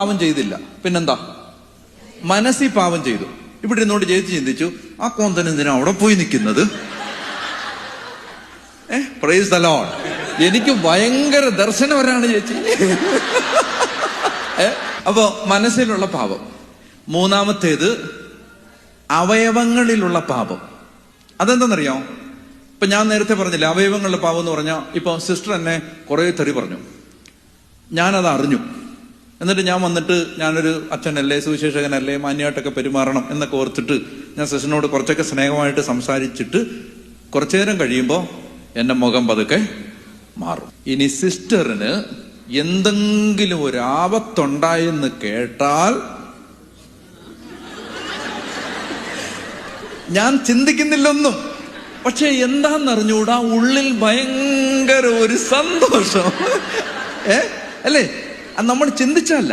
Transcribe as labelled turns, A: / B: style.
A: പാവം ചെയ്തില്ല, പിന്നെന്താ? മനസ്സിൽ പാവം ചെയ്തു. ഇവിടെ ഇരുന്നോണ്ട് ചേച്ചി ചിന്തിച്ചു, ആ കോന്തൻ എന്തിനാ അവിടെ പോയി നിൽക്കുന്നത്? Praise the Lord. എനിക്ക് ഭയങ്കര ദർശനവരാണ് ചേച്ചി. അപ്പോ മനസ്സിലുള്ള പാപം. മൂന്നാമത്തേത് അവയവങ്ങളിലുള്ള പാപം. അതെന്താണെന്നറിയോ? ഇപ്പൊ ഞാൻ നേരത്തെ പറഞ്ഞില്ല, അവയവങ്ങളുടെ പാപം എന്ന് പറഞ്ഞാൽ, ഇപ്പൊ സിസ്റ്റർ എന്നെ കുറെ തെറി പറഞ്ഞു, ഞാനത് അറിഞ്ഞു. എന്നിട്ട് ഞാൻ വന്നിട്ട്, ഞാനൊരു അച്ഛനല്ലേ, സുവിശേഷകനല്ലേ, മാന്യമായിട്ടൊക്കെ പെരുമാറണം എന്നൊക്കെ ഓർത്തിട്ട് ഞാൻ സിസ്റ്ററിനോട് കുറച്ചൊക്കെ സ്നേഹമായിട്ട് സംസാരിച്ചിട്ട് കുറച്ചു നേരം കഴിയുമ്പോൾ എന്റെ മുഖം പതുക്കെ മാറും. ഇനി സിസ്റ്ററിന് എന്തെങ്കിലും ഒരു ആപത്തുണ്ടായെന്ന് കേട്ടാൽ ഞാൻ ചിന്തിക്കുന്നില്ലൊന്നും, പക്ഷെ എന്താന്നറിഞ്ഞൂടാ, ഉള്ളിൽ ഭയങ്കര ഒരു സന്തോഷം. അല്ലേ? നമ്മൾ ചിന്തിച്ചല്ല.